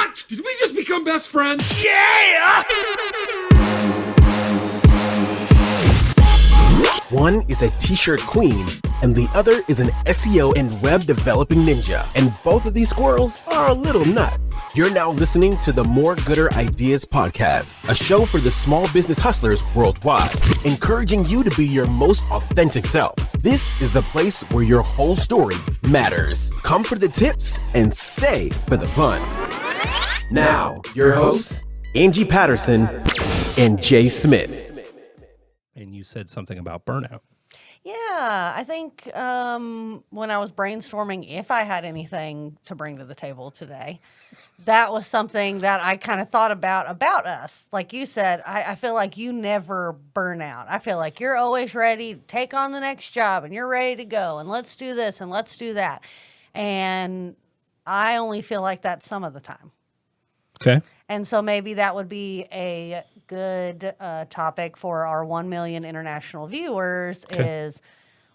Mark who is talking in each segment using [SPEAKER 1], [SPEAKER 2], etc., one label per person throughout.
[SPEAKER 1] What? Did we just become best friends?
[SPEAKER 2] Yeah!
[SPEAKER 3] One is a t-shirt queen, and the other is an SEO and web developing ninja. And both of these squirrels are a little nuts. You're now listening to the More Gooder Ideas podcast, a show for the small business hustlers worldwide, encouraging you to be your most authentic self. This is the place where your whole story matters. Come for the tips and stay for the fun. Now, your hosts, Angie Patterson and Jay Smith.
[SPEAKER 4] And you said something about burnout.
[SPEAKER 5] Yeah, I think when I was brainstorming if I had anything to bring to the table today, that was something that I kind of thought about us. Like you said, I feel like you never burn out. I feel like you're always ready to take on the next job and you're ready to go and let's do this and let's do that. And I only feel like that some of the time.
[SPEAKER 4] Okay.
[SPEAKER 5] And so maybe that would be a good topic for our 1 million international viewers is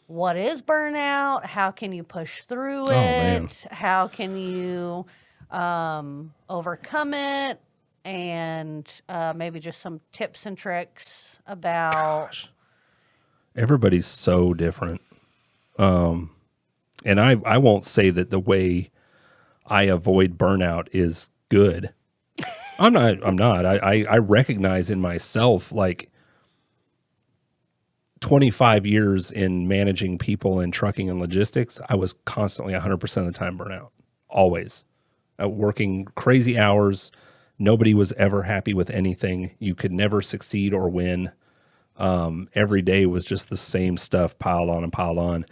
[SPEAKER 5] what is burnout? How can you push through it?
[SPEAKER 4] Man.
[SPEAKER 5] How can you overcome it? And maybe just some tips and tricks about...
[SPEAKER 4] Gosh. Everybody's so different. And I won't say that the way I avoid burnout is good. I'm not. I recognize in myself, like 25 years in managing people in trucking and logistics, I was constantly 100% of the time burnout. Always. Working crazy hours. Nobody was ever happy with anything. You could never succeed or win. Every day was just the same stuff piled on and piled on.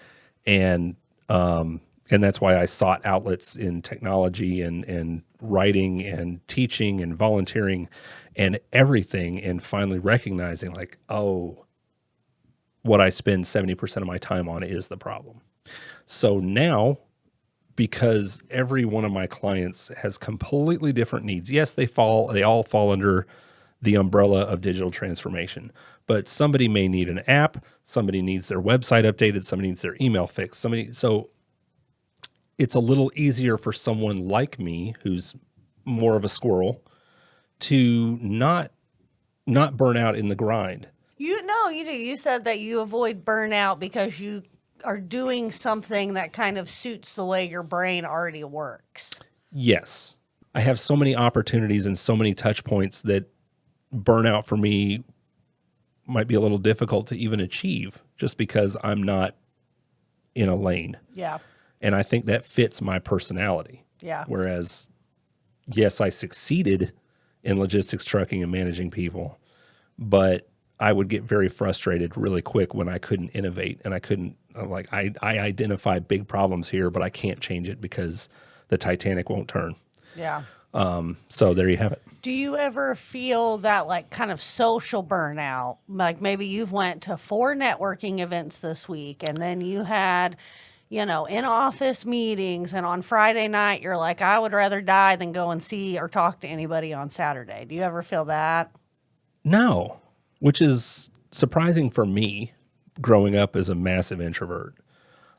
[SPEAKER 4] And that's why I sought outlets in technology and writing and teaching and volunteering and everything, and finally recognizing like, oh, what I spend 70% of my time on is the problem. So now, because every one of my clients has completely different needs. Yes, they all fall under the umbrella of digital transformation, but somebody may need an app, somebody needs their website updated, somebody needs their email fixed, so it's a little easier for someone like me, who's more of a squirrel, to not burn out in the grind.
[SPEAKER 5] You do. You said that you avoid burnout because you are doing something that kind of suits the way your brain already works.
[SPEAKER 4] Yes. I have so many opportunities and so many touch points that burnout for me might be a little difficult to even achieve just because I'm not in a lane.
[SPEAKER 5] Yeah.
[SPEAKER 4] And I think that fits my personality.
[SPEAKER 5] Yeah.
[SPEAKER 4] Whereas, yes, I succeeded in logistics, trucking, and managing people, but I would get very frustrated really quick when I couldn't innovate and I couldn't, I identify big problems here, but I can't change it because the Titanic won't turn.
[SPEAKER 5] Yeah.
[SPEAKER 4] So there you have it.
[SPEAKER 5] Do you ever feel that like kind of social burnout? Like maybe you've went to 4 networking events this week and then you had... in-office meetings, and on Friday night, you're like, I would rather die than go and see or talk to anybody on Saturday. Do you ever feel that?
[SPEAKER 4] No, which is surprising for me, growing up as a massive introvert.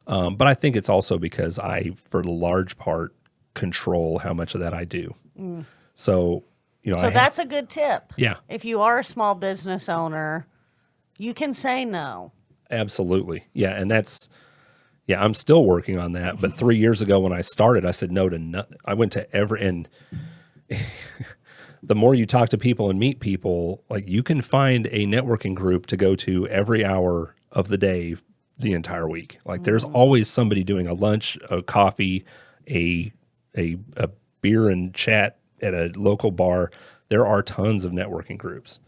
[SPEAKER 4] But I think it's also because I, for the large part, control how much of that I do. Mm. So,
[SPEAKER 5] that's a good tip.
[SPEAKER 4] Yeah.
[SPEAKER 5] If you are a small business owner, you can say no. Absolutely.
[SPEAKER 4] Yeah, and I'm still working on that. But 3 years ago when I started, I said no to nothing. I went to and the more you talk to people and meet people, like you can find a networking group to go to every hour of the day, the entire week. Like there's always somebody doing a lunch, a coffee, a beer and chat at a local bar. There are tons of networking groups.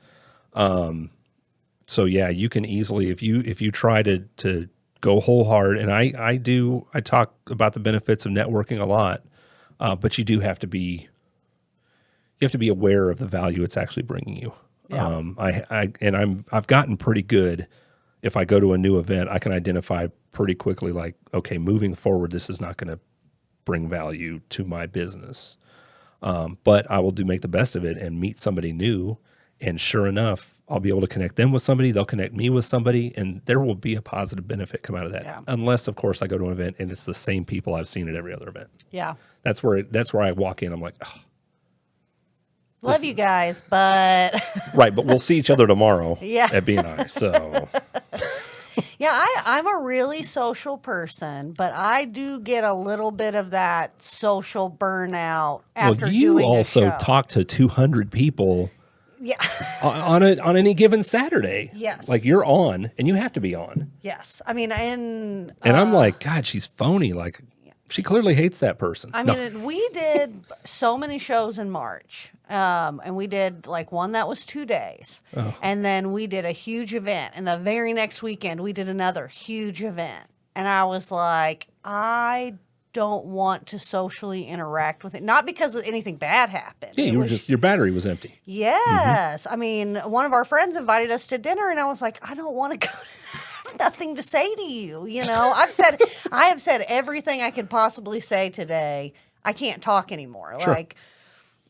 [SPEAKER 4] So yeah, you can easily, if you try to go whole hard, and I talk about the benefits of networking a lot, but you have to be aware of the value it's actually bringing you. Yeah. I've gotten pretty good. If I go to a new event, I can identify pretty quickly, like, okay, moving forward, this is not going to bring value to my business. But I will make the best of it and meet somebody new. And sure enough, I'll be able to connect them with somebody. They'll connect me with somebody, and there will be a positive benefit come out of that. Yeah. Unless, of course, I go to an event and it's the same people I've seen at every other event.
[SPEAKER 5] Yeah,
[SPEAKER 4] that's where I walk in. I'm like, oh,
[SPEAKER 5] Love you guys, but
[SPEAKER 4] Right, but we'll see each other tomorrow
[SPEAKER 5] Yeah.
[SPEAKER 4] at BNI. So
[SPEAKER 5] yeah, I'm a really social person, but I do get a little bit of that social burnout after
[SPEAKER 4] you
[SPEAKER 5] doing
[SPEAKER 4] also
[SPEAKER 5] a show.
[SPEAKER 4] talk to 200 people
[SPEAKER 5] Yeah.
[SPEAKER 4] on any given Saturday.
[SPEAKER 5] Yes.
[SPEAKER 4] Like you're on and you have to be on.
[SPEAKER 5] Yes. I mean,
[SPEAKER 4] And I'm like, God, she's phony. Like she clearly hates that person.
[SPEAKER 5] I mean, we did so many shows in March, and we did like one that was 2 days, and then we did a huge event, and the very next weekend we did another huge event, and I was like, I don't want to socially interact with it, not because anything bad happened.
[SPEAKER 4] Yeah,
[SPEAKER 5] It
[SPEAKER 4] you were
[SPEAKER 5] was
[SPEAKER 4] just your battery was empty.
[SPEAKER 5] Yes. I mean, one of our friends invited us to dinner, and I was like, I don't want to go. I have nothing to say to you. You know, I have said everything I could possibly say today. I can't talk anymore.
[SPEAKER 4] Sure.
[SPEAKER 5] Like,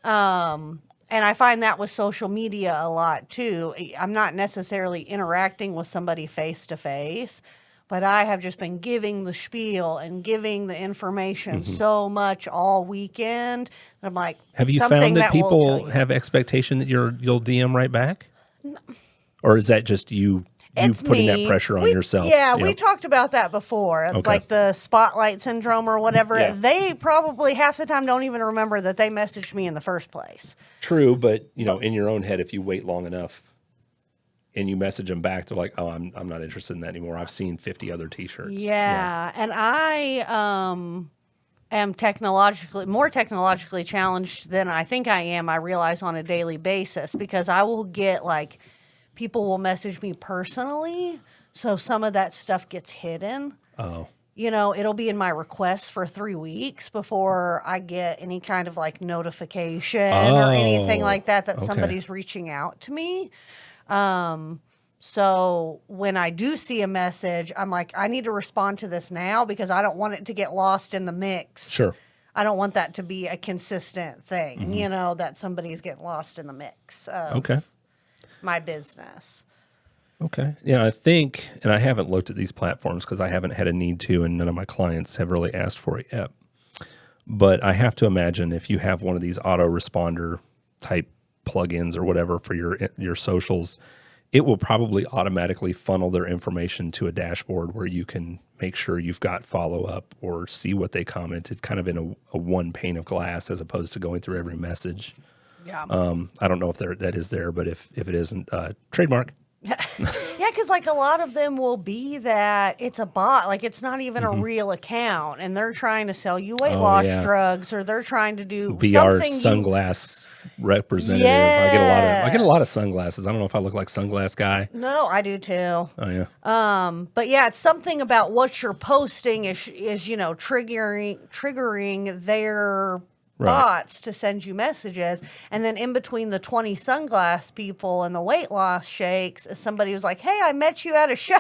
[SPEAKER 5] and I find that with social media a lot too. I'm not necessarily interacting with somebody face to face, but I have just been giving the spiel and giving the information so much all weekend. And I'm like,
[SPEAKER 4] Have you
[SPEAKER 5] something
[SPEAKER 4] found that
[SPEAKER 5] will
[SPEAKER 4] people
[SPEAKER 5] kill you.
[SPEAKER 4] have expectation that you'll DM right back? No. Or is that just you
[SPEAKER 5] It's
[SPEAKER 4] putting
[SPEAKER 5] me.
[SPEAKER 4] that pressure on
[SPEAKER 5] We-
[SPEAKER 4] yourself?
[SPEAKER 5] Yeah, we talked about that before,
[SPEAKER 4] Okay.
[SPEAKER 5] like the spotlight syndrome or whatever.
[SPEAKER 4] Yeah.
[SPEAKER 5] They probably half the time don't even remember that they messaged me in the first place.
[SPEAKER 4] True, but in your own head, if you wait long enough and you message them back, they're like, "Oh, I'm not interested in that anymore. I've seen 50 other T-shirts."
[SPEAKER 5] Yeah, and I am more technologically challenged than I think I am. I realize on a daily basis because I will get like people will message me personally, so some of that stuff gets hidden.
[SPEAKER 4] Oh,
[SPEAKER 5] You know, it'll be in my requests for 3 weeks before I get any kind of like notification or anything like that
[SPEAKER 4] okay.
[SPEAKER 5] somebody's reaching out to me. So when I do see a message, I'm like, I need to respond to this now because I don't want it to get lost in the mix.
[SPEAKER 4] Sure.
[SPEAKER 5] I don't want that to be a consistent thing, that somebody's getting lost in the mix of
[SPEAKER 4] Okay.
[SPEAKER 5] my business.
[SPEAKER 4] Okay. Yeah, I think, and I haven't looked at these platforms because I haven't had a need to, and none of my clients have really asked for it yet. But I have to imagine if you have one of these autoresponder type plugins or whatever for your socials, it will probably automatically funnel their information to a dashboard where you can make sure you've got follow up or see what they commented kind of in a one pane of glass as opposed to going through every message.
[SPEAKER 5] Yeah.
[SPEAKER 4] I don't know if that is there, but if it isn't, trademark.
[SPEAKER 5] Yeah, because like a lot of them will be that it's a bot, like it's not even a real account, and they're trying to sell you weight loss drugs, or they're trying to do
[SPEAKER 4] Be our
[SPEAKER 5] something.
[SPEAKER 4] sunglass representative. I get a lot of sunglasses. I don't know if I look like sunglass guy.
[SPEAKER 5] No, I do too.
[SPEAKER 4] Oh yeah.
[SPEAKER 5] But yeah, it's something about what you're posting is triggering their bots to send you messages. And then in between the 20 sunglass people and the weight loss shakes, somebody was like, hey, I met you at a show.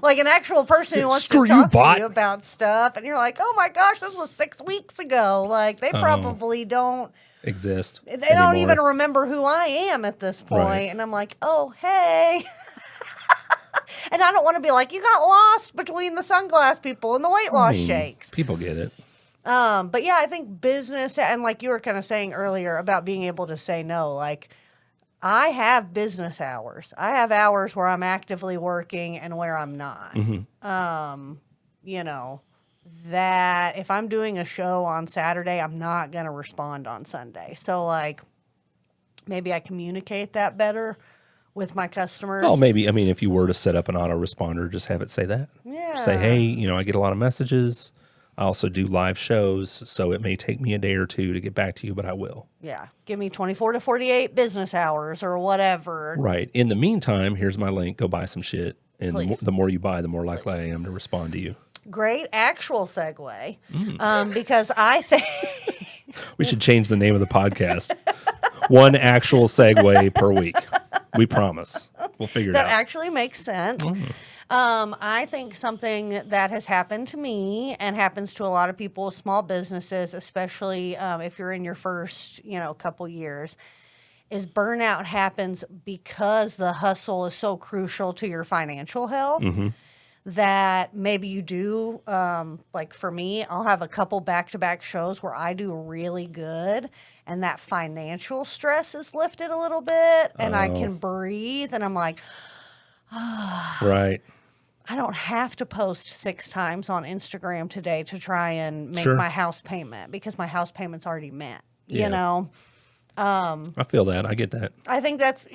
[SPEAKER 5] Like an actual person who wants
[SPEAKER 4] Screw
[SPEAKER 5] to
[SPEAKER 4] you,
[SPEAKER 5] talk
[SPEAKER 4] bot.
[SPEAKER 5] to you about stuff. And you're like, oh my gosh, this was 6 weeks ago. Like they probably don't
[SPEAKER 4] Exist.
[SPEAKER 5] They don't even remember who I am at this point.
[SPEAKER 4] Right.
[SPEAKER 5] And I'm like, oh, hey. And I don't want to be like, you got lost between the sunglass people and the weight loss shakes.
[SPEAKER 4] People get it.
[SPEAKER 5] But yeah, I think business, and like you were kind of saying earlier about being able to say no, like I have business hours. I have hours where I'm actively working and where I'm not. That if I'm doing a show on Saturday, I'm not going to respond on Sunday. So like maybe I communicate that better with my customers.
[SPEAKER 4] Oh, maybe. I mean, if you were to set up an autoresponder, just have it say that.
[SPEAKER 5] Yeah.
[SPEAKER 4] Say, hey, I get a lot of messages. I also do live shows, so it may take me a day or two to get back to you, but I will.
[SPEAKER 5] Yeah. Give me 24 to 48 business hours or whatever.
[SPEAKER 4] Right. In the meantime, here's my link. Go buy some shit. And
[SPEAKER 5] Please.
[SPEAKER 4] the more you buy, the more likely I am to respond to you.
[SPEAKER 5] Great actual segue. Because I think
[SPEAKER 4] We should change the name of the podcast. One actual segue per week. We promise. We'll figure it
[SPEAKER 5] that
[SPEAKER 4] out.
[SPEAKER 5] actually makes sense. I think something that has happened to me and happens to a lot of people with small businesses, especially if you're in your first, couple years, is burnout happens because the hustle is so crucial to your financial health that maybe you do. Like for me, I'll have a couple back-to-back shows where I do really good, and that financial stress is lifted a little bit, and I can breathe, and I'm like,
[SPEAKER 4] Right.
[SPEAKER 5] I don't have to post 6 times on Instagram today to try and make
[SPEAKER 4] Sure.
[SPEAKER 5] my house payment because my house payment's already met.
[SPEAKER 4] Yeah.
[SPEAKER 5] You know,
[SPEAKER 4] I feel that. I get that.
[SPEAKER 5] I think that's,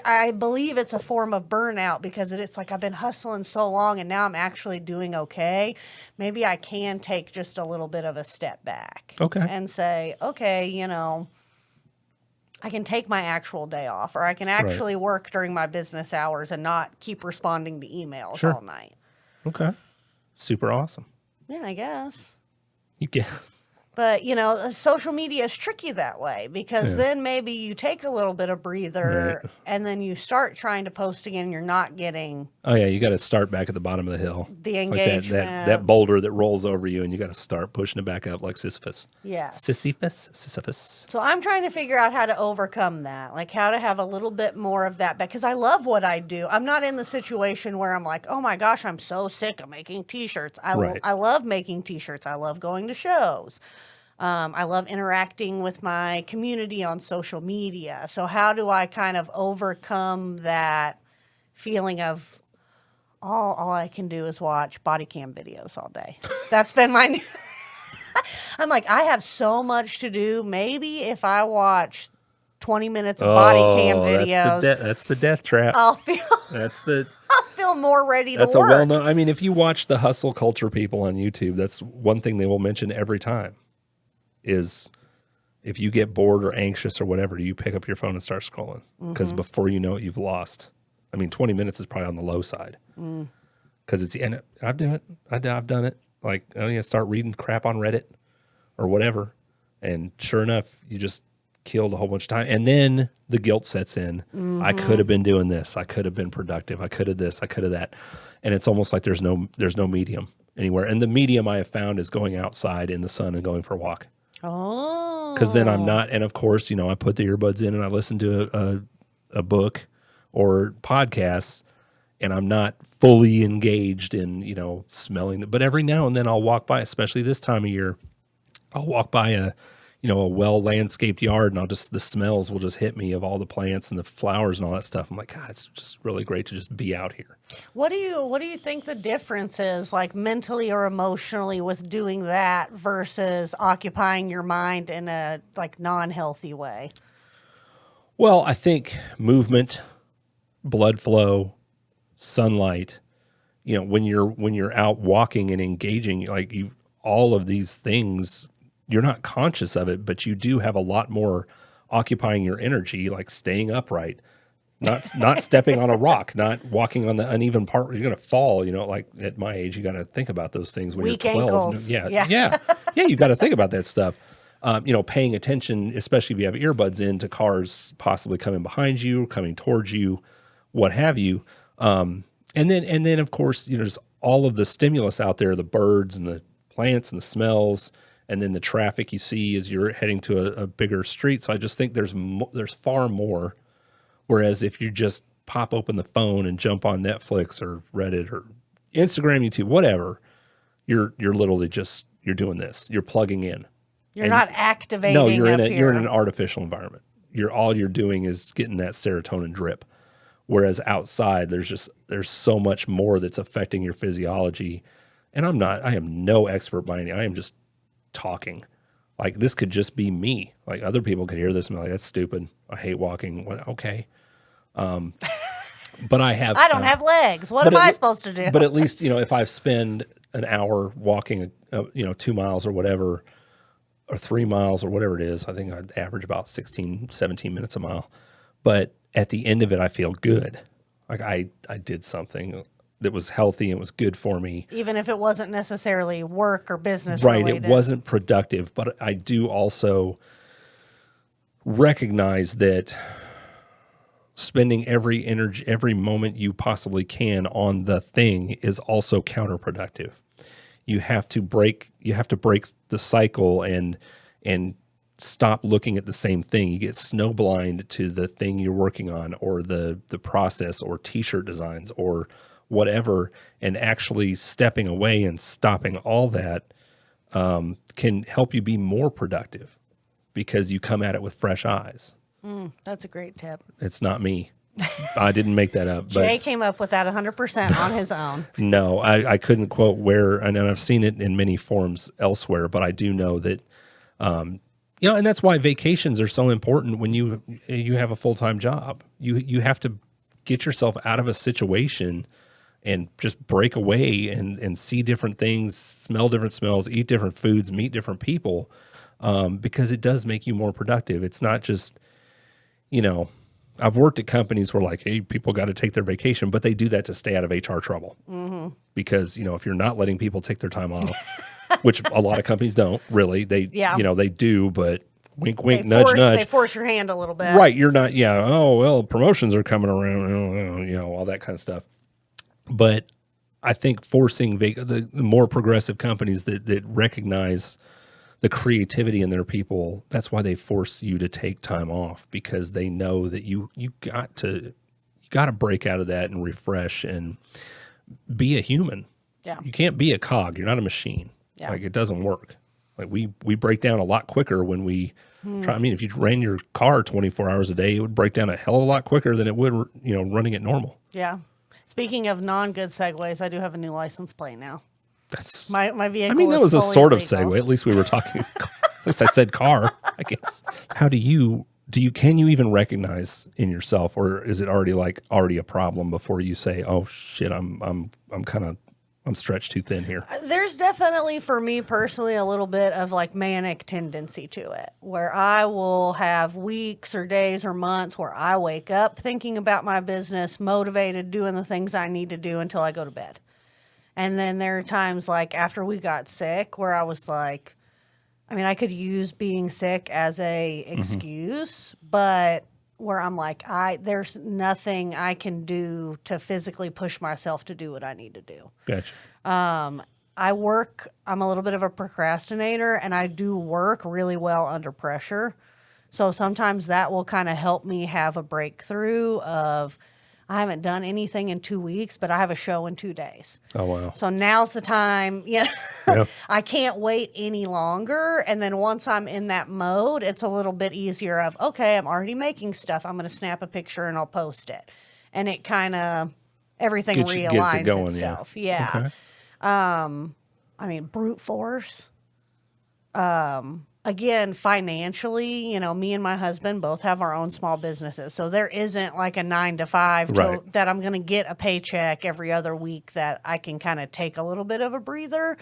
[SPEAKER 5] I believe it's a form of burnout because it's like I've been hustling so long and now I'm actually doing okay. Maybe I can take just a little bit of a step back.
[SPEAKER 4] Okay.
[SPEAKER 5] And say, okay, I can take my actual day off, or I can actually work during my business hours and not keep responding to emails all night.
[SPEAKER 4] Okay. Super awesome.
[SPEAKER 5] Yeah, I guess.
[SPEAKER 4] You guess.
[SPEAKER 5] But, social media is tricky that way because then maybe you take a little bit of breather and then you start trying to post again and you're not getting
[SPEAKER 4] Oh, yeah. You got to start back at the bottom of the hill.
[SPEAKER 5] the
[SPEAKER 4] It's
[SPEAKER 5] engagement.
[SPEAKER 4] Like that boulder that rolls over you, and you got to start pushing it back up like Sisyphus.
[SPEAKER 5] Yes.
[SPEAKER 4] Sisyphus.
[SPEAKER 5] So I'm trying to figure out how to overcome that, like how to have a little bit more of that, because I love what I do. I'm not in the situation where I'm like, oh my gosh, I'm so sick of making T-shirts. I love making T-shirts. I love going to shows. I love interacting with my community on social media. So how do I kind of overcome that feeling of all I can do is watch body cam videos all day? That's been my new I'm like, I have so much to do. Maybe if I watch 20 minutes of body cam videos,
[SPEAKER 4] That's the death trap.
[SPEAKER 5] I'll feel
[SPEAKER 4] I'll
[SPEAKER 5] feel more ready to
[SPEAKER 4] That's
[SPEAKER 5] work.
[SPEAKER 4] a well-known. I mean, if you watch the hustle culture people on YouTube, that's one thing they will mention every time. Is if you get bored or anxious or whatever, you pick up your phone and start scrolling because before you know it, you've lost. I mean, 20 minutes is probably on the low side because I've done it. I've done it. Like, start reading crap on Reddit or whatever, and sure enough, you just killed a whole bunch of time, and then the guilt sets in. I could have been doing this. I could have been productive. I could have this. I could have that, and it's almost like there's no medium anywhere. And the medium I have found is going outside in the sun and going for a walk.
[SPEAKER 5] Oh.
[SPEAKER 4] Because then I'm not, and of course, I put the earbuds in and I listen to a book or podcasts, and I'm not fully engaged in, smelling but every now and then I'll walk by, especially this time of year, I'll walk by a well-landscaped yard, and the smells will just hit me of all the plants and the flowers and all that stuff. I'm like, God, it's just really great to just be out here.
[SPEAKER 5] What do you think the difference is, like mentally or emotionally, with doing that versus occupying your mind in a non-healthy way?
[SPEAKER 4] Well, I think movement, blood flow, sunlight, when you're out walking and engaging, all of these things, you're not conscious of it, but you do have a lot more occupying your energy, like staying upright, not stepping on a rock, not walking on the uneven part where you're going to fall. Like at my age, you got to think about those things when
[SPEAKER 5] Weak
[SPEAKER 4] you're 12.
[SPEAKER 5] ankles.
[SPEAKER 4] Yeah. You got to think about that stuff. Paying attention, especially if you have earbuds in, to cars possibly coming behind you, coming towards you, what have you. And then of course, just all of the stimulus out there, the birds and the plants and the smells, and then the traffic you see as you're heading to a bigger street. So I just think there's far more. Whereas if you just pop open the phone and jump on Netflix or Reddit or Instagram, YouTube, whatever, you're literally just, you're doing this. You're plugging in.
[SPEAKER 5] You're not activating.
[SPEAKER 4] No, you're in an artificial environment. All you're doing is getting that serotonin drip. Whereas outside, there's so much more that's affecting your physiology. And I am no expert by any. I am just talking. Like, this could just be me. Like, other people could hear this and be like, that's stupid. I hate walking. Okay. But I don't
[SPEAKER 5] have legs. What am I supposed to do?
[SPEAKER 4] But at least, if I spend an hour walking, 2 miles or whatever, or 3 miles or whatever it is, I think I'd average about 16, 17 minutes a mile. But at the end of it, I feel good. Like I did something that was healthy and was good for me.
[SPEAKER 5] Even if it wasn't necessarily work or business
[SPEAKER 4] right,
[SPEAKER 5] related.
[SPEAKER 4] It wasn't productive, but I do also recognize that spending every moment you possibly can on the thing is also counterproductive. You have to break the cycle and stop looking at the same thing. You get snowblind to the thing you're working on, or the process, or t-shirt designs, or whatever, and actually stepping away and stopping all that can help you be more productive because you come at it with fresh eyes.
[SPEAKER 5] That's a great tip.
[SPEAKER 4] It's not me. I didn't make that up.
[SPEAKER 5] Jay came up with that 100% on his own.
[SPEAKER 4] No, I couldn't quote where, and I've seen it in many forms elsewhere, but I do know that, and that's why vacations are so important when you have a full-time job. You have to get yourself out of a situation and just break away and see different things, smell different smells, eat different foods, meet different people, because it does make you more productive. It's not just, I've worked at companies where like, hey, people got to take their vacation, but they do that to stay out of HR trouble. Because, if you're not letting people take their time off, which a lot of companies don't really, they do, but wink, wink, nudge, nudge.
[SPEAKER 5] They force your hand a little bit.
[SPEAKER 4] Right. You're not, oh, well, promotions are coming around, all that kind of stuff. But I think forcing the more progressive companies that recognize the creativity in their people, that's why they force you to take time off, because they know that you got to break out of that and refresh and be a human.
[SPEAKER 5] Yeah.
[SPEAKER 4] You can't be a cog. You're not a machine.
[SPEAKER 5] Yeah.
[SPEAKER 4] Like, it doesn't work. Like, we break down a lot quicker when we try. I mean, if you ran your car 24 hours a day, it would break down a hell of a lot quicker than it would, running it normal.
[SPEAKER 5] Yeah. Speaking of non-good segues, I do have a new license plate now.
[SPEAKER 4] That's
[SPEAKER 5] my vehicle.
[SPEAKER 4] I mean, that
[SPEAKER 5] is
[SPEAKER 4] was a
[SPEAKER 5] fully
[SPEAKER 4] sort of
[SPEAKER 5] illegal.
[SPEAKER 4] segue. At least we were talking. At least I said car, I guess. How can you even recognize in yourself, or is it already a problem before you say, oh shit, I'm stretched too thin here?
[SPEAKER 5] There's definitely, for me personally, a little bit of like manic tendency to it, where I will have weeks or days or months where I wake up thinking about my business, motivated, doing the things I need to do until I go to bed. And then there are times like after we got sick where I was like, I could use being sick as a excuse, but where I'm like, there's nothing I can do to physically push myself to do what I need to do.
[SPEAKER 4] Gotcha.
[SPEAKER 5] I'm a little bit of a procrastinator, and I do work really well under pressure. So sometimes that will kind of help me have a breakthrough of, I haven't done anything in 2 weeks, but I have a show in 2 days.
[SPEAKER 4] Oh, wow.
[SPEAKER 5] So now's the time.
[SPEAKER 4] Yep.
[SPEAKER 5] I can't wait any longer. And then once I'm in that mode, it's a little bit easier of, okay, I'm already making stuff. I'm going to snap a picture and I'll post it. And it kind of, everything realigns
[SPEAKER 4] it going,
[SPEAKER 5] itself. Yeah.
[SPEAKER 4] Okay.
[SPEAKER 5] Brute force. Again, financially, me and my husband both have our own small businesses. So there isn't like a 9 to 5
[SPEAKER 4] Right.
[SPEAKER 5] that I'm going to get a paycheck every other week that I can kind of take a little bit of a breather.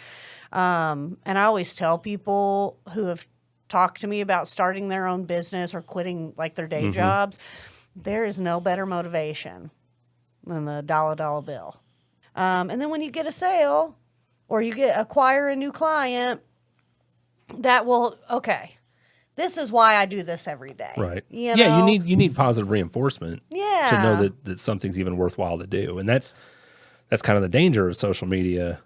[SPEAKER 5] And I always tell people who have talked to me about starting their own business or quitting like their day jobs, there is no better motivation than the dollar bill. And then when you get a sale or acquire a new client, that will, okay, this is why I do this every day.
[SPEAKER 4] Right.
[SPEAKER 5] You
[SPEAKER 4] need positive reinforcement to know that something's even worthwhile to do. And that's kind of the danger of social media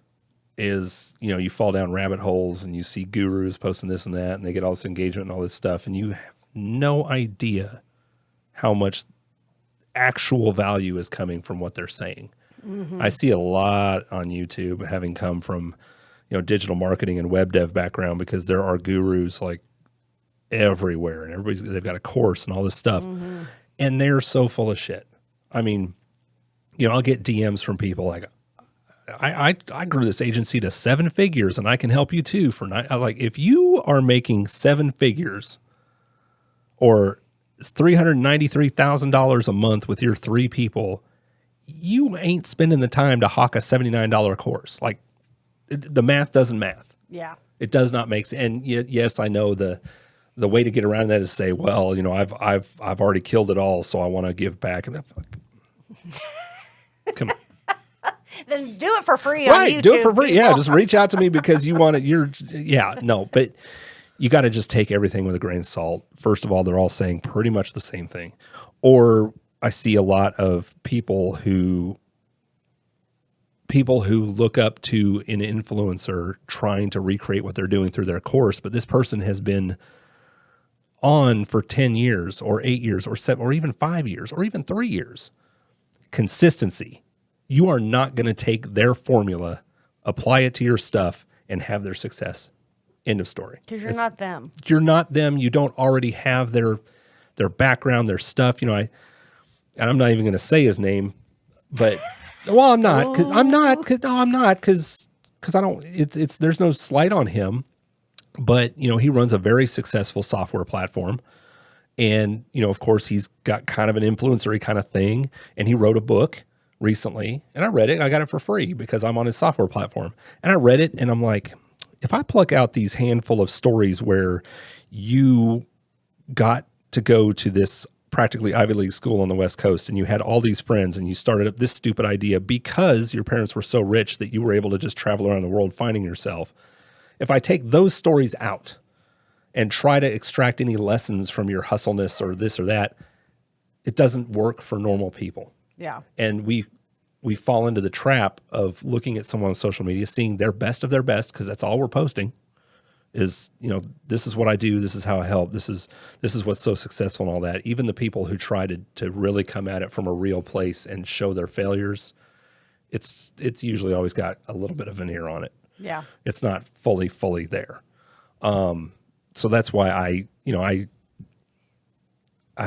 [SPEAKER 4] is, you fall down rabbit holes and you see gurus posting this and that, and they get all this engagement and all this stuff, and you have no idea how much actual value is coming from what they're saying. I see a lot on YouTube, having come from digital marketing and web dev background, because there are gurus like everywhere, and they've got a course and all this stuff, and they're so full of shit. I'll get DMs from people like, I grew this agency to 7 figures and I can help you too for 9. Like, if you are making 7 figures or $393,000 a month with your 3 people, you ain't spending the time to hawk a $79 course. Like, the math doesn't math.
[SPEAKER 5] Yeah.
[SPEAKER 4] It does not make sense. And yes, I know the way to get around that is say, well, I've already killed it all, so I want to give back. Come on.
[SPEAKER 5] Then do it for free on YouTube.
[SPEAKER 4] Right, do it for free.
[SPEAKER 5] people.
[SPEAKER 4] Yeah, just reach out to me because you want it. But you got to just take everything with a grain of salt. First of all, they're all saying pretty much the same thing. Or I see a lot of people who look up to an influencer trying to recreate what they're doing through their course, but this person has been on for 10 years or 8 years or 7 or even 5 years or even 3 years. Consistency. You are not going to take their formula, apply it to your stuff, and have their success. End of story.
[SPEAKER 5] Because you're not them.
[SPEAKER 4] You're not them. You don't already have their background, their stuff. You know, and I'm not even going to say his name, but well, I'm not because I'm not because I don't. It's there's no slight on him, but you know, he runs a very successful software platform. And, you know, of course, he's got kind of an influencer-y kind of thing. And he wrote a book recently, and I read it. I got it for free because I'm on his software platform. And I read it, and I'm like, if I pluck out these handful of stories where you got to go to this practically Ivy League school on the West Coast, and you had all these friends, and you started up this stupid idea because your parents were so rich that you were able to just travel around the world finding yourself. If I take those stories out and try to extract any lessons from your hustleness or this or that, it doesn't work for normal people.
[SPEAKER 5] Yeah.
[SPEAKER 4] And we fall into the trap of looking at someone on social media, seeing their best of their best, because that's all we're posting is, you know, this is what I do, this is how I help, this is what's so successful and all that. Even the people who try to really come at it from a real place and show their failures, it's usually always got a little bit of veneer on it.
[SPEAKER 5] Yeah.
[SPEAKER 4] It's not fully there. So that's why I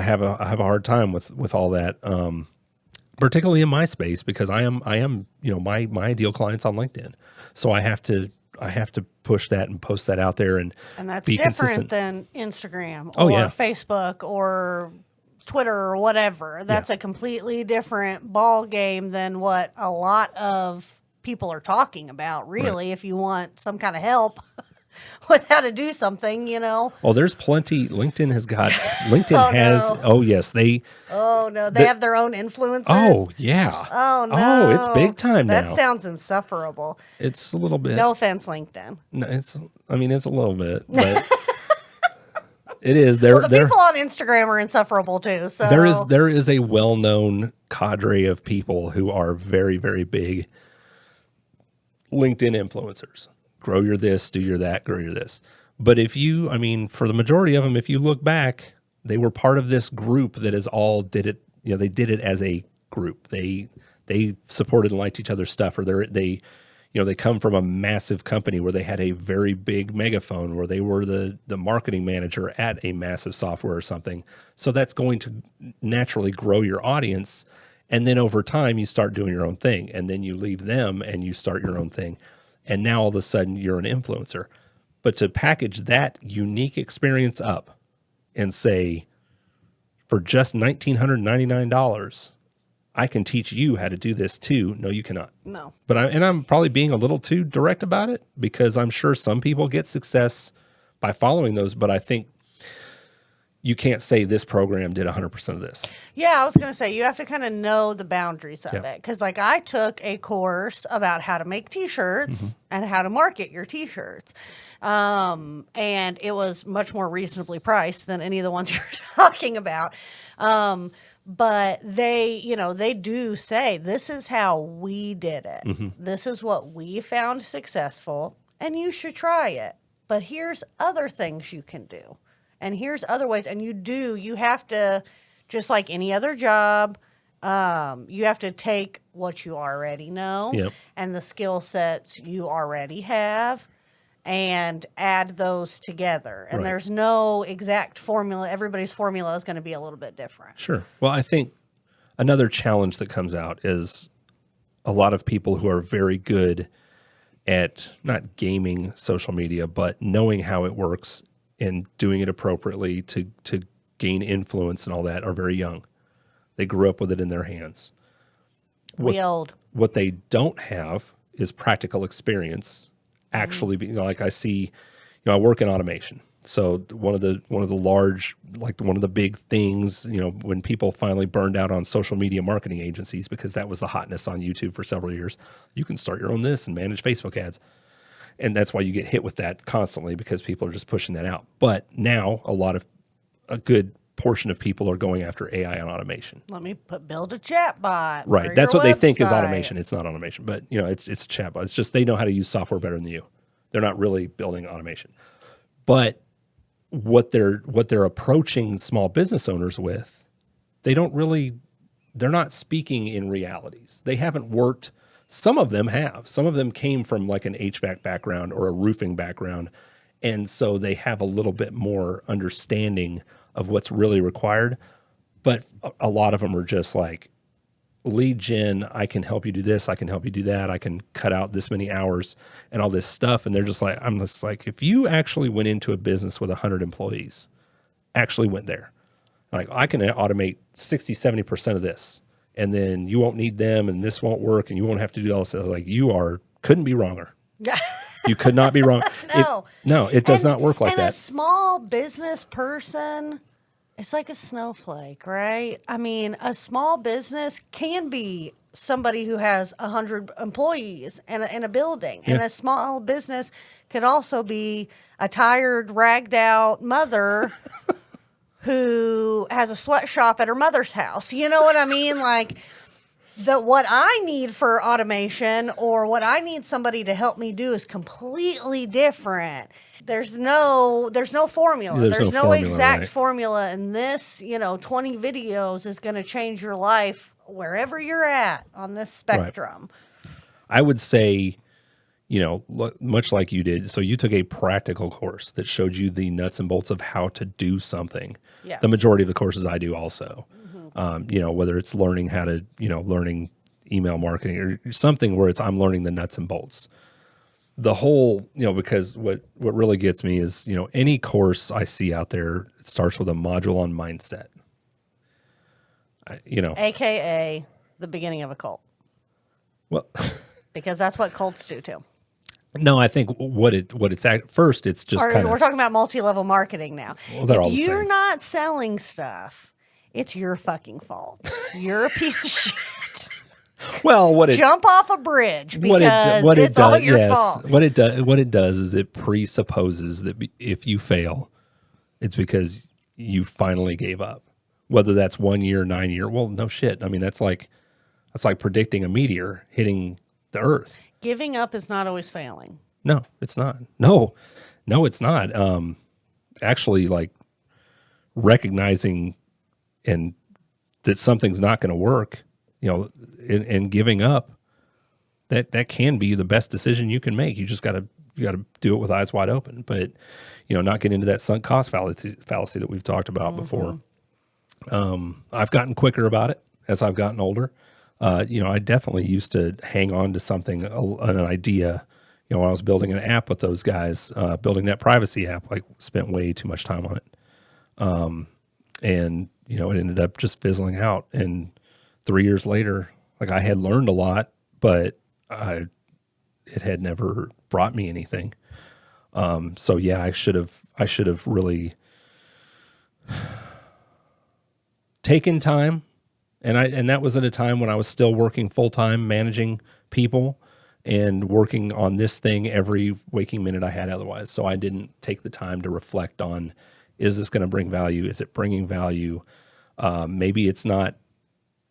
[SPEAKER 4] have a hard time with all that, particularly in my space, because I am you know, my ideal client's on LinkedIn, so I have to push that and post that out there and
[SPEAKER 5] that's
[SPEAKER 4] be
[SPEAKER 5] different
[SPEAKER 4] consistent.
[SPEAKER 5] than Instagram
[SPEAKER 4] Oh,
[SPEAKER 5] or
[SPEAKER 4] yeah.
[SPEAKER 5] Facebook or Twitter or whatever. That's a completely different ball game than what a lot of people are talking about. Really, if you want some kind of help with how to do something, you know.
[SPEAKER 4] Oh, there's plenty. LinkedIn has
[SPEAKER 5] Oh no, they have their own influencers.
[SPEAKER 4] Oh yeah.
[SPEAKER 5] Oh no.
[SPEAKER 4] Oh, it's big time now.
[SPEAKER 5] That sounds insufferable.
[SPEAKER 4] It's a little bit.
[SPEAKER 5] No offense, LinkedIn.
[SPEAKER 4] No, it's a little bit, but it is.
[SPEAKER 5] Well, the people on Instagram are insufferable too. So
[SPEAKER 4] there is a well-known cadre of people who are very, very big LinkedIn influencers. Grow your this, do your that, grow your this. But for the majority of them, if you look back, they were part of this group that is all did it. You know, they did it as a group. They supported and liked each other's stuff, or they come from a massive company where they had a very big megaphone, where they were the marketing manager at a massive software or something. So that's going to naturally grow your audience. And then over time, you start doing your own thing, and then you leave them and you start your own thing. And now all of a sudden you're an influencer. But to package that unique experience up and say, for just $1,999, I can teach you how to do this too. No, you cannot.
[SPEAKER 5] no.
[SPEAKER 4] But I'm probably being a little too direct about it, because I'm sure some people get success by following those. But I think you can't say this program did 100% of this.
[SPEAKER 5] Yeah, I was going to say, you have to kind of know the boundaries of
[SPEAKER 4] Yeah.
[SPEAKER 5] it. Because, like, I took a course about how to make T-shirts and how to market your T-shirts. And it was much more reasonably priced than any of the ones you're talking about. But they do say, this is how we did it. This is what we found successful, and you should try it. But here's other things you can do. And here's other ways. And you have to, just like any other job, you have to take what you already know
[SPEAKER 4] Yep.
[SPEAKER 5] and the skill sets you already have and add those together. And
[SPEAKER 4] Right.
[SPEAKER 5] there's no exact formula. Everybody's formula is going to be a little bit different.
[SPEAKER 4] Sure. Well, I think another challenge that comes out is a lot of people who are very good at not gaming social media, but knowing how it works and doing it appropriately to gain influence and all that are very young. They grew up with it in their hands.
[SPEAKER 5] We old.
[SPEAKER 4] What they don't have is practical experience. Actually, being like I see, I work in automation. So one of the large, like one of the big things, when people finally burned out on social media marketing agencies, because that was the hotness on YouTube for several years, you can start your own this and manage Facebook ads. And that's why you get hit with that constantly, because people are just pushing that out. But now a good portion of people are going after AI and automation.
[SPEAKER 5] Let me build a chat bot.
[SPEAKER 4] Right.
[SPEAKER 5] or
[SPEAKER 4] That's
[SPEAKER 5] your
[SPEAKER 4] what they think is
[SPEAKER 5] website.
[SPEAKER 4] automation. It's not automation, but it's a chat bot. It's just they know how to use software better than you. They're not really building automation. But what they're approaching small business owners with, they don't really they're not speaking in realities. They haven't worked. Some of them have. Some of them came from like an HVAC background or a roofing background. And so they have a little bit more understanding of what's really required. But a lot of them are just like, lead gen, I can help you do this, I can help you do that, I can cut out this many hours and all this stuff. And they're just like, I'm just like, if you actually went into a business with 100 employees, actually went there, like I can automate 60, 70% of this, and then you won't need them and this won't work and you won't have to do all this. Like couldn't be wronger. You could not be wrong. It does not work like that.
[SPEAKER 5] And a small business person, it's like a snowflake, right? I mean, a small business can be somebody who has 100 employees in a building. Yeah. And a small business could also be a tired, ragged out mother who has a sweatshop at her mother's house. You know what I mean? Like, what I need for automation or what I need somebody to help me do is completely different. There's no formula. There's no exact formula. And this, 20 videos is going to change your life wherever you're at on this spectrum.
[SPEAKER 4] Right. I would say, much like you did. So you took a practical course that showed you the nuts and bolts of how to do something.
[SPEAKER 5] Yes.
[SPEAKER 4] The majority of the courses I do also, whether it's learning how to, learning email marketing or something where I'm learning the nuts and bolts. The whole, because what really gets me is, any course I see out there, it starts with a module on mindset.
[SPEAKER 5] AKA the beginning of a cult.
[SPEAKER 4] Well,
[SPEAKER 5] because that's what cults do too.
[SPEAKER 4] No, I think it's at first, it's just kind of.
[SPEAKER 5] We're talking about multi-level marketing now.
[SPEAKER 4] Well, they're all the same.
[SPEAKER 5] If you're not selling stuff, it's your fucking fault. You're a piece of shit.
[SPEAKER 4] Well,
[SPEAKER 5] jump off a bridge because it's all your fault.
[SPEAKER 4] What it does is it presupposes that if you fail, it's because you finally gave up. Whether that's 1 year, 9 year, well, no shit. I mean, that's like predicting a meteor hitting the Earth.
[SPEAKER 5] Giving up is not always failing.
[SPEAKER 4] No, it's not. No, it's not. Actually, like recognizing and that something's not going to work, and giving up, that can be the best decision you can make. You just got to do it with eyes wide open, but not get into that sunk cost fallacy that we've talked about before. I've gotten quicker about it as I've gotten older. I definitely used to hang on to something, an idea. When I was building an app with those guys, building that privacy app, like spent way too much time on it. And it ended up just fizzling out. And 3 years later, like I had learned a lot, but it had never brought me anything. So yeah, I should have really taken time. And that was at a time when I was still working full time, managing people and working on this thing every waking minute I had otherwise. So I didn't take the time to reflect on, is this going to bring value? Is it bringing value? Maybe it's not.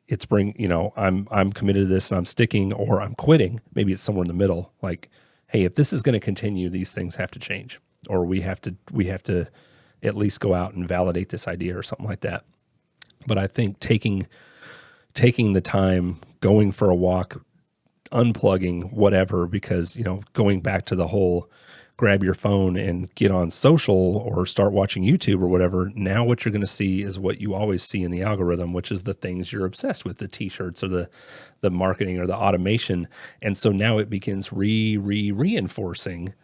[SPEAKER 4] It's I'm committed to this and I'm sticking, or I'm quitting. Maybe it's somewhere in the middle. Like, hey, if this is going to continue, these things have to change, or we have to at least go out and validate this idea or something like that. But I think taking the time, going for a walk, unplugging, whatever, because, going back to the whole grab your phone and get on social or start watching YouTube or whatever, now what you're going to see is what you always see in the algorithm, which is the things you're obsessed with, the t-shirts or the marketing or the automation. And so now it begins reinforcing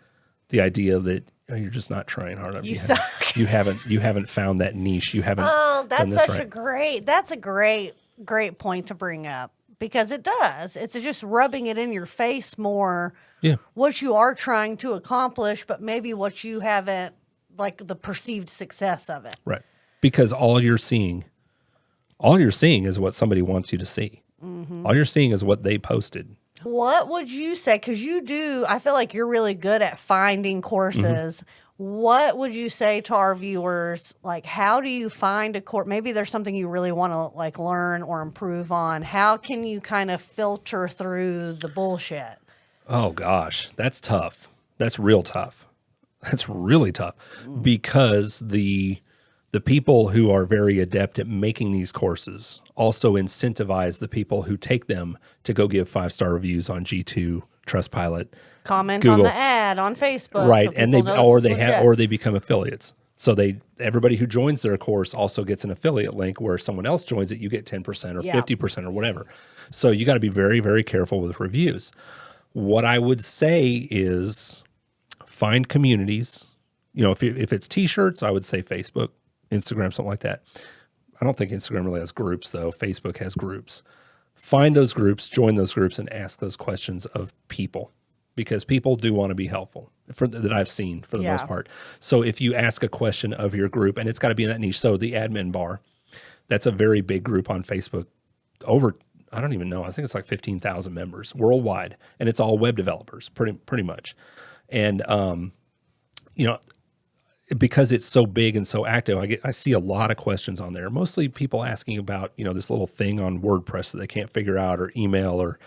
[SPEAKER 4] the idea that you're just not trying hard enough.
[SPEAKER 5] You suck.
[SPEAKER 4] You haven't found that niche. You haven't.
[SPEAKER 5] Oh, that's
[SPEAKER 4] done this
[SPEAKER 5] such that's a great point to bring up, because it does. It's just rubbing it in your face more.
[SPEAKER 4] Yeah. What
[SPEAKER 5] you are trying to accomplish, but maybe what you haven't, like the perceived success of it.
[SPEAKER 4] Right. Because all you're seeing is what somebody wants you to see. Mm-hmm. All you're seeing is what they posted.
[SPEAKER 5] What would you say? Because I feel like you're really good at finding courses. Mm-hmm. What would you say to our viewers? Like, how do you find a course? Maybe there's something you really want to learn or improve on. How can you kind of filter through the bullshit?
[SPEAKER 4] Oh gosh, that's tough. That's real tough. That's really tough because the The people who are very adept at making these courses also incentivize the people who take them to go give 5-star reviews on G2, Trustpilot,
[SPEAKER 5] Comment
[SPEAKER 4] Google.
[SPEAKER 5] on the ad on Facebook.
[SPEAKER 4] Right,
[SPEAKER 5] so
[SPEAKER 4] and
[SPEAKER 5] people know this is legit.
[SPEAKER 4] they become affiliates. So everybody who joins their course also gets an affiliate link where someone else joins it, you get 10% or 50% or whatever. So you got to be very, very careful with reviews. What I would say is find communities. You know, if it's t-shirts, I would say Facebook, Instagram, something like that. I don't think Instagram really has groups though. Facebook has groups. Find those groups, join those groups, and ask those questions of people, because people do want to be helpful that I've seen for the most part. So if you ask a question of your group, and it's got to be in that niche. So the admin bar, that's a very big group on Facebook. I don't even know. I think it's like 15,000 members worldwide, and it's all web developers, pretty much. And you know, because it's so big and so active, I see a lot of questions on there. Mostly people asking about, you know, this little thing on WordPress that they can't figure out, or email, or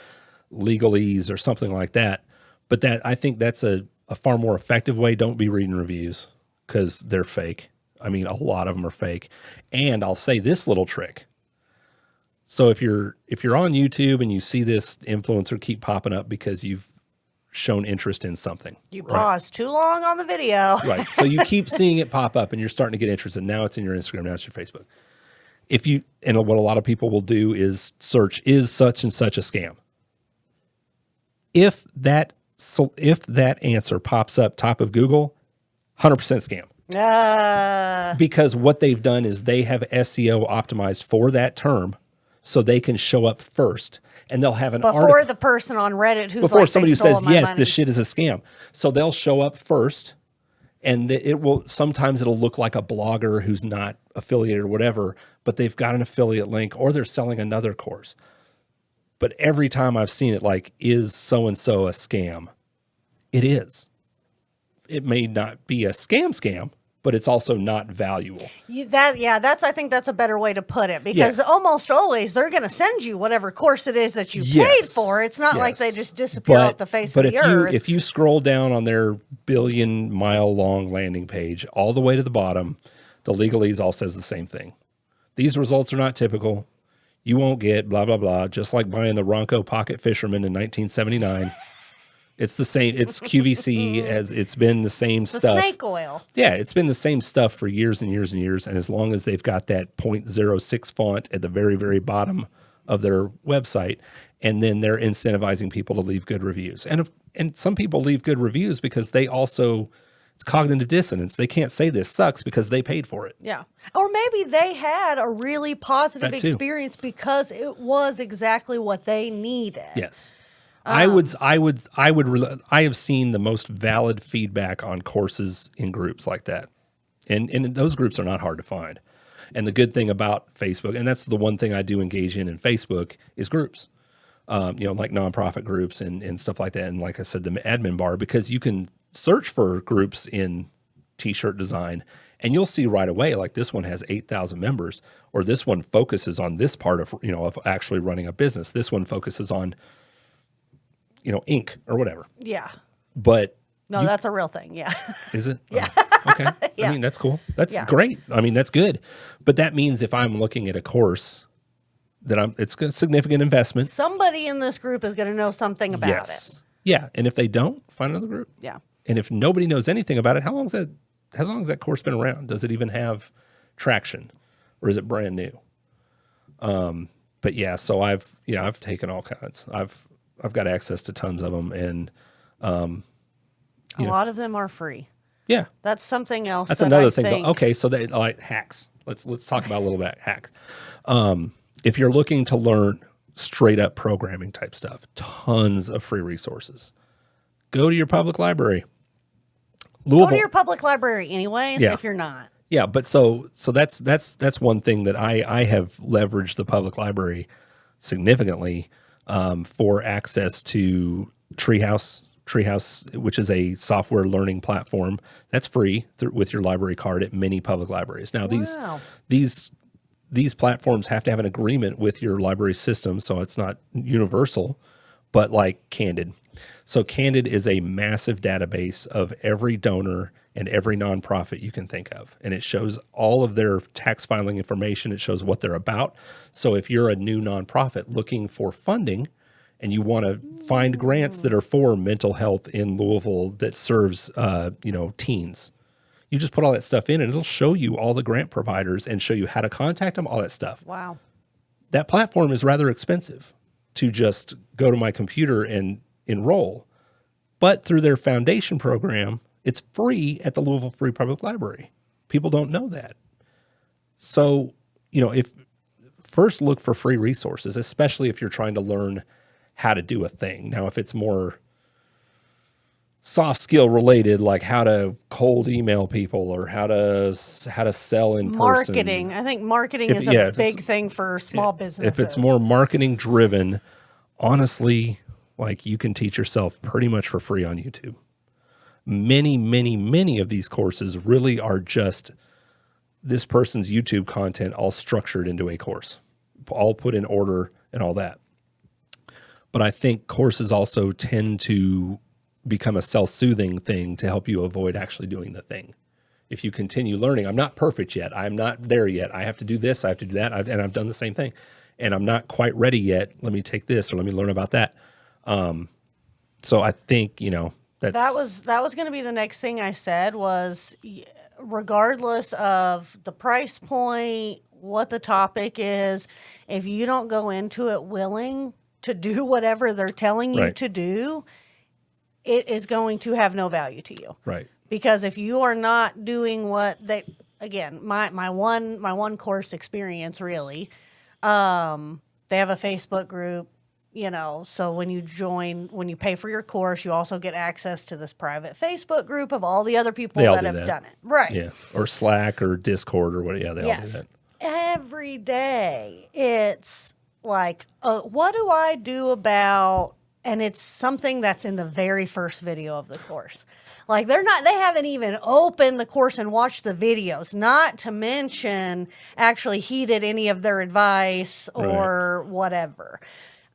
[SPEAKER 4] legalese, or something like that. But I think that's a far more effective way. Don't be reading reviews, because they're fake. I mean, a lot of them are fake. And I'll say this little trick. So if you're on YouTube and you see this influencer keep popping up because you've shown interest in something,
[SPEAKER 5] You pause too long on the video.
[SPEAKER 4] right? So you keep seeing it pop up, and you're starting to get interested. Now it's in your Instagram. Now it's your Facebook. And what a lot of people will do is search, is such and such a scam? If that answer pops up top of Google, 100% scam. Because what they've done is they have SEO optimized for that term, so they can show up first, and they'll have an article
[SPEAKER 5] Before the person on Reddit who's
[SPEAKER 4] before
[SPEAKER 5] like,
[SPEAKER 4] somebody
[SPEAKER 5] they
[SPEAKER 4] who says,
[SPEAKER 5] stole my
[SPEAKER 4] yes,
[SPEAKER 5] money.
[SPEAKER 4] this shit is a scam. So they'll show up first, and sometimes it'll look like a blogger who's not affiliated or whatever, but they've got an affiliate link, or they're selling another course. But every time I've seen it, like, is so-and-so a scam? It is. It may not be a scam, but it's also not valuable.
[SPEAKER 5] I think that's a better way to put it, because almost always they're going to send you whatever course it is that you paid for. It's not like they just disappear off the face of the earth.
[SPEAKER 4] But if you scroll down on their billion-mile-long landing page all the way to the bottom, the legalese all says the same thing. These results are not typical. You won't get blah, blah, blah, just like buying the Ronco Pocket Fisherman in 1979. It's the same. It's QVC, as it's been the same stuff.
[SPEAKER 5] Snake oil.
[SPEAKER 4] Yeah, it's been the same stuff for years and years and years. And as long as they've got that 0.06 font at the very, very bottom of their website, and then they're incentivizing people to leave good reviews. And some people leave good reviews because they also, it's cognitive dissonance. They can't say this sucks because they paid for it.
[SPEAKER 5] Yeah. Or maybe they had a really positive
[SPEAKER 4] That too.
[SPEAKER 5] experience because it was exactly what they needed.
[SPEAKER 4] Yes. I have seen the most valid feedback on courses in groups like that. And those groups are not hard to find. And the good thing about Facebook, and that's the one thing I do engage in Facebook, is groups. Like nonprofit groups and stuff like that. And like I said, the admin bar, because you can search for groups in t-shirt design, and you'll see right away, like, this one has 8,000 members, or this one focuses on this part of actually running a business. This one focuses on, ink or whatever.
[SPEAKER 5] Yeah.
[SPEAKER 4] But
[SPEAKER 5] no, that's a real thing. Yeah.
[SPEAKER 4] Is it?
[SPEAKER 5] Yeah.
[SPEAKER 4] Oh, okay.
[SPEAKER 5] Yeah.
[SPEAKER 4] I mean, that's cool. That's great. I mean, that's good. But that means if I'm looking at a course that it's a significant investment.
[SPEAKER 5] Somebody in this group is going to know something about it.
[SPEAKER 4] Yeah. And if they don't, find another group.
[SPEAKER 5] Yeah.
[SPEAKER 4] And if nobody knows anything about it, how long has that course been around? Does it even have traction, or is it brand new? But yeah, so I've taken all kinds. I've got access to tons of them, and
[SPEAKER 5] a lot of them are free.
[SPEAKER 4] Yeah,
[SPEAKER 5] that's something else.
[SPEAKER 4] That's another thing. Okay, so they like hacks. Let's talk about a little bit hacks. If you're looking to learn straight up programming type stuff, tons of free resources. Go to your public library.
[SPEAKER 5] Go to your public library anyways, if you're not.
[SPEAKER 4] Yeah, but so that's one thing that I have leveraged the public library significantly for access to Treehouse, which is a software learning platform that's free with your library card at many public libraries. Now these platforms have to have an agreement with your library system, so it's not universal, but like Candid. So Candid is a massive database of every donor and every nonprofit you can think of. And it shows all of their tax filing information. It shows what they're about. So if you're a new nonprofit looking for funding and you want to find grants that are for mental health in Louisville that serves, teens, you just put all that stuff in and it'll show you all the grant providers and show you how to contact them, all that stuff.
[SPEAKER 5] Wow.
[SPEAKER 4] That platform is rather expensive to just go to my computer and enroll. But through their foundation program, it's free at the Louisville Free Public Library. People don't know that. So, if first look for free resources, especially if you're trying to learn how to do a thing. Now, if it's more soft skill related, like how to cold email people or how to sell in
[SPEAKER 5] Marketing.
[SPEAKER 4] person.
[SPEAKER 5] I think marketing is a big thing for small businesses.
[SPEAKER 4] If it's more marketing driven, honestly, like you can teach yourself pretty much for free on YouTube. Many, many, many of these courses really are just this person's YouTube content all structured into a course, all put in order and all that. But I think courses also tend to become a self-soothing thing to help you avoid actually doing the thing. If you continue learning, I'm not perfect yet. I'm not there yet. I have to do this. I have to do that. And I've done the same thing. And I'm not quite ready yet. Let me take this or let me learn about that. So I think, that was
[SPEAKER 5] going to be the next thing I said was regardless of the price point, what the topic is, if you don't go into it willing to do whatever they're telling you to do, it is going to have no value to you.
[SPEAKER 4] Right.
[SPEAKER 5] Because if you are not doing what they, again, my one course experience really, they have a Facebook group, so when you pay for your course, you also get access to this private Facebook group of all the other people that have done it. Right.
[SPEAKER 4] Yeah. Or Slack or Discord or what. Yeah, they all do that.
[SPEAKER 5] Every day it's like, what do I do about, and it's something that's in the very first video of the course. Like they haven't even opened the course and watched the videos, not to mention actually heeded any of their advice or whatever.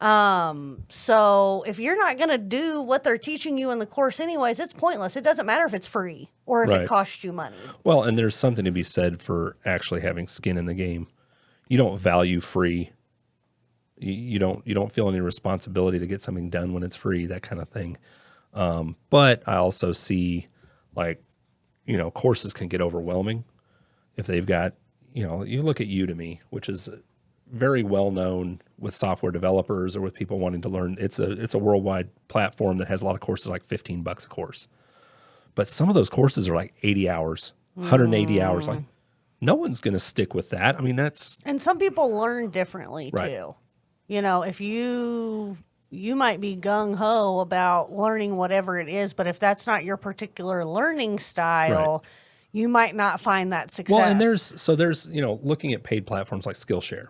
[SPEAKER 5] So if you're not going to do what they're teaching you in the course anyways, it's pointless. It doesn't matter if it's free or if it costs you money.
[SPEAKER 4] Well, and there's something to be said for actually having skin in the game. You don't value free. You don't feel any responsibility to get something done when it's free, that kind of thing. But I also see courses can get overwhelming if they've got, you look at Udemy, which is very well known with software developers or with people wanting to learn. It's a worldwide platform that has a lot of courses, like $15 a course. But some of those courses are like 80 hours, 180 hours. Like no one's going to stick with that. I mean,
[SPEAKER 5] and some people learn differently too. If you might be gung-ho about learning whatever it is, but if that's not your particular learning style, you might not find that success.
[SPEAKER 4] Well, and there's looking at paid platforms like Skillshare.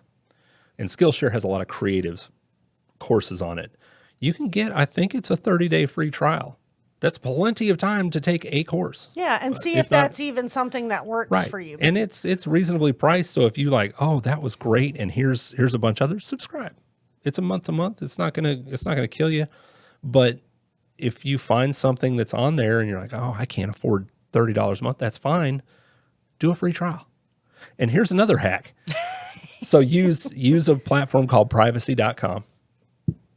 [SPEAKER 4] And Skillshare has a lot of creative courses on it. You can get, I think it's a 30-day free trial. That's plenty of time to take a course.
[SPEAKER 5] Yeah, and see if that's even something that works for you.
[SPEAKER 4] And it's reasonably priced. So if you like, oh, that was great, and here's a bunch of others, subscribe. It's a month to month. It's not gonna kill you. But if you find something that's on there and you're like, oh, I can't afford $30 a month, that's fine. Do a free trial. And here's another hack. So use a platform called privacy.com.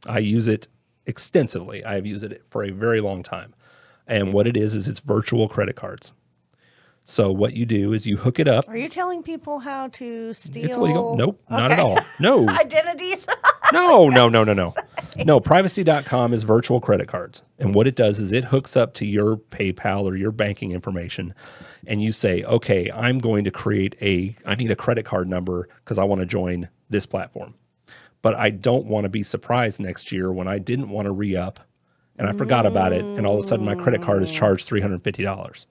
[SPEAKER 4] I use it extensively. I have used it for a very long time. And what it is it's virtual credit cards. So what you do is you hook it up.
[SPEAKER 5] Are you telling people how to steal?
[SPEAKER 4] It's legal. Nope, not at all. No.
[SPEAKER 5] Identities?
[SPEAKER 4] No. No, privacy.com is virtual credit cards. And what it does is it hooks up to your PayPal or your banking information. And you say, okay, I'm going to I need a credit card number because I want to join this platform. But I don't want to be surprised next year when I didn't want to re-up and I forgot about it. And all of a sudden my credit card is charged $350.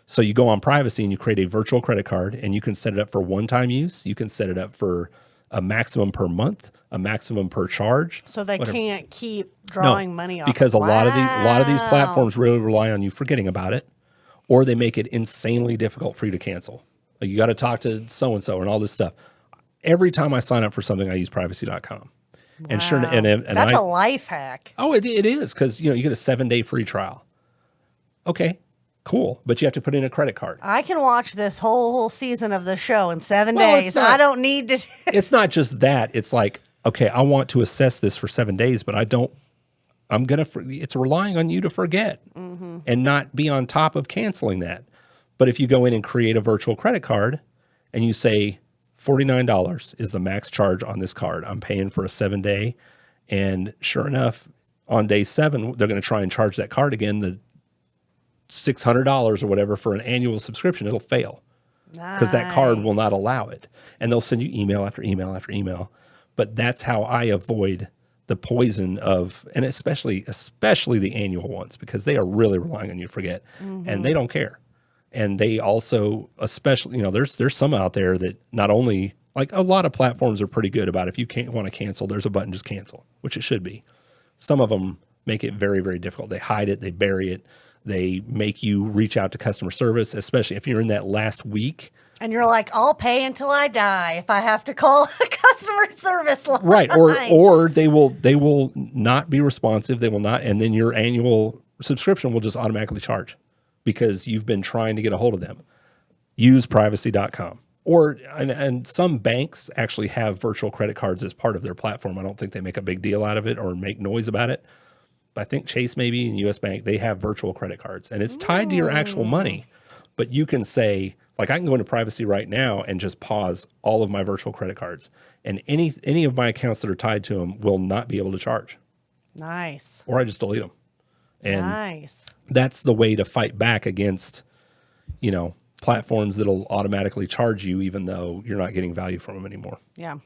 [SPEAKER 4] So you go on privacy and you create a virtual credit card and you can set it up for one-time use. You can set it up for a maximum per month, a maximum per charge.
[SPEAKER 5] So they can't keep drawing money off.
[SPEAKER 4] Because a lot of these platforms really rely on you forgetting about it, or they make it insanely difficult for you to cancel. Like you got to talk to so-and-so and all this stuff. Every time I sign up for something, I use privacy.com. And sure, and
[SPEAKER 5] That's a life hack.
[SPEAKER 4] Oh, it is, because you get a 7-day free trial. Okay, cool, but you have to put in a credit card.
[SPEAKER 5] I can watch this whole season of the show in 7
[SPEAKER 4] Well,
[SPEAKER 5] days. I don't need to.
[SPEAKER 4] It's not just that. It's like, okay, I want to assess this for 7 days, but I don't. It's relying on you to forget and not be on top of canceling that. But if you go in and create a virtual credit card and you say $49 is the max charge on this card, I'm paying for a 7-day. And sure enough, on day 7, they're going to try and charge that card again, the $600 or whatever for an annual subscription. It'll fail because that card will not allow it. And they'll send you email after email after email. But that's how I avoid the poison of, and especially the annual ones, because they are really relying on you to forget, and they don't care. And they also, especially, there's some out there that not only, like, a lot of platforms are pretty good about if you can't want to cancel, there's a button, just cancel, which it should be. Some of them make it very, very difficult. They hide it, they bury it, they make you reach out to customer service, especially if you're in that last week.
[SPEAKER 5] And you're like, I'll pay until I die if I have to call a customer service line.
[SPEAKER 4] Right. Or they will not be responsive. They will not. And then your annual subscription will just automatically charge because you've been trying to get a hold of them. Use privacy.com. And some banks actually have virtual credit cards as part of their platform. I don't think they make a big deal out of it or make noise about it. But I think Chase maybe and US Bank, they have virtual credit cards, and it's tied to your actual money. But you can say, like, I can go into privacy right now and just pause all of my virtual credit cards, and any of my accounts that are tied to them will not be able to charge.
[SPEAKER 5] Nice.
[SPEAKER 4] Or I just delete them. And
[SPEAKER 5] nice.
[SPEAKER 4] That's the way to fight back against, platforms that'll automatically charge you even though you're not getting value from them anymore.
[SPEAKER 5] Yeah.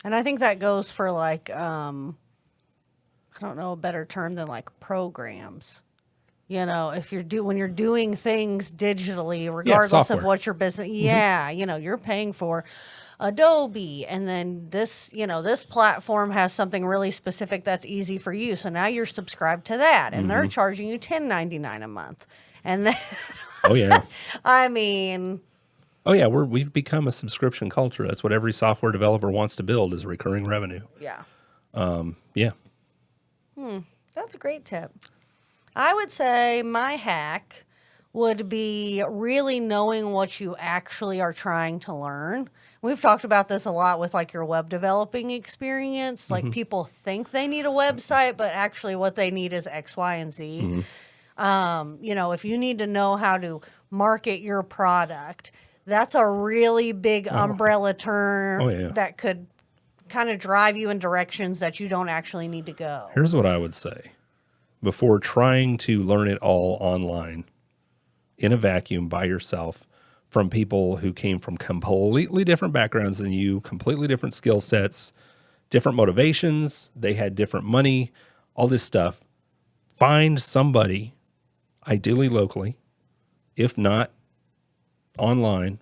[SPEAKER 5] And I think that goes for, like, I don't know a better term than, like, programs. If when you're doing things digitally, regardless of what your business, you're paying for Adobe, and then this platform has something really specific that's easy for you. So now you're subscribed to that, and they're charging you $10.99 a month. And then,
[SPEAKER 4] oh yeah,
[SPEAKER 5] I mean,
[SPEAKER 4] oh yeah, we've become a subscription culture. That's what every software developer wants to build, is recurring revenue.
[SPEAKER 5] Yeah.
[SPEAKER 4] Yeah.
[SPEAKER 5] That's a great tip. I would say my hack would be really knowing what you actually are trying to learn. We've talked about this a lot with, like, your web developing experience. Like, people think they need a website, but actually what they need is X, Y, and Z. If you need to know how to market your product, that's a really big umbrella term that could kind of drive you in directions that you don't actually need to go.
[SPEAKER 4] Here's what I would say. Before trying to learn it all online in a vacuum by yourself from people who came from completely different backgrounds than you, completely different skill sets, different motivations, they had different money, all this stuff, find somebody, ideally locally, if not online,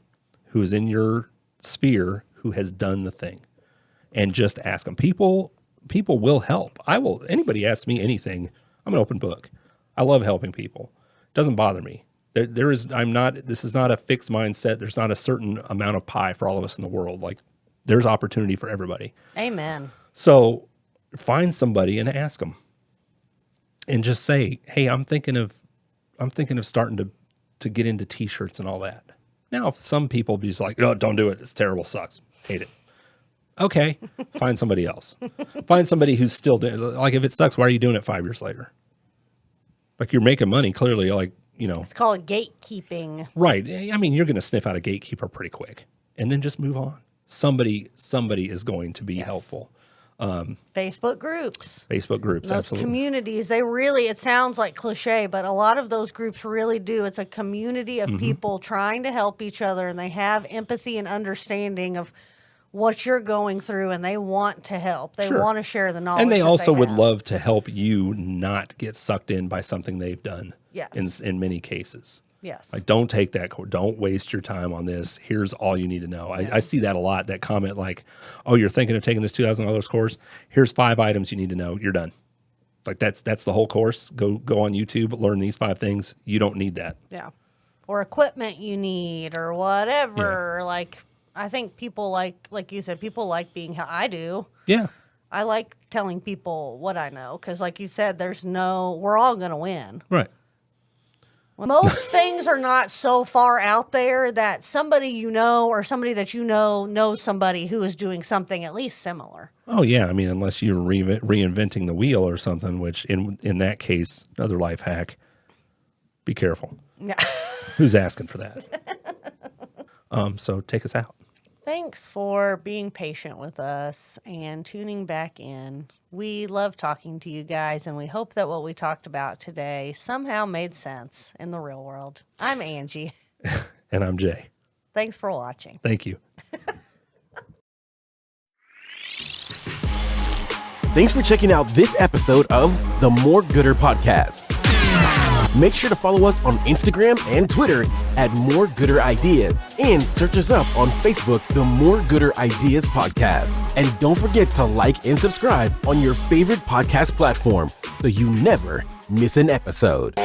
[SPEAKER 4] who is in your sphere, who has done the thing, and just ask them. People will help. Anybody asks me anything, I'm an open book. I love helping people. It doesn't bother me. This is not a fixed mindset. There's not a certain amount of pie for all of us in the world. Like, there's opportunity for everybody.
[SPEAKER 5] Amen.
[SPEAKER 4] So find somebody and ask them, and just say, hey, I'm thinking of starting to get into t-shirts and all that. Now, if some people be just like, no, don't do it. It's terrible. Sucks. Hate it. Okay, find somebody else. Find somebody who's still doing, like, if it sucks, why are you doing it 5 years later? Like, you're making money, clearly, like,
[SPEAKER 5] It's called gatekeeping.
[SPEAKER 4] Right. I mean, you're going to sniff out a gatekeeper pretty quick and then just move on. Somebody is going to be helpful.
[SPEAKER 5] Facebook groups.
[SPEAKER 4] Those
[SPEAKER 5] absolutely. Communities, it sounds like cliche, but a lot of those groups really do. It's a community of people trying to help each other, and they have empathy and understanding of what you're going through, and they want to help. They want to share the knowledge.
[SPEAKER 4] And they also would love to help you not get sucked in by something they've done.
[SPEAKER 5] Yes.
[SPEAKER 4] In many cases.
[SPEAKER 5] Yes.
[SPEAKER 4] Like, don't take that. Don't waste your time on this. Here's all you need to know. I see that a lot, that comment like, oh, you're thinking of taking this $2,000 course? Here's 5 items you need to know. You're done. Like, that's the whole course. Go on YouTube, learn these 5 things. You don't need that.
[SPEAKER 5] Yeah. Or equipment you need or whatever.
[SPEAKER 4] Yeah.
[SPEAKER 5] Like, I think people like you said, people like being how I do.
[SPEAKER 4] Yeah.
[SPEAKER 5] I like telling people what I know because, like you said, we're all going to win.
[SPEAKER 4] Right.
[SPEAKER 5] Most things are not so far out there that somebody you know or somebody that you know knows somebody who is doing something at least similar.
[SPEAKER 4] Oh, yeah. I mean, unless you're reinventing the wheel or something, which in that case, another life hack, be careful.
[SPEAKER 5] Yeah.
[SPEAKER 4] Who's asking for that? So take us out.
[SPEAKER 5] Thanks for being patient with us and tuning back in. We love talking to you guys, and we hope that what we talked about today somehow made sense in the real world. I'm Angie.
[SPEAKER 4] And I'm Jay.
[SPEAKER 5] Thanks for watching.
[SPEAKER 4] Thank you.
[SPEAKER 3] Thanks for checking out this episode of the More Gooder Podcast. Make sure to follow us on Instagram and Twitter at More Gooder Ideas and search us up on Facebook, the More Gooder Ideas Podcast. And don't forget to like and subscribe on your favorite podcast platform so you never miss an episode.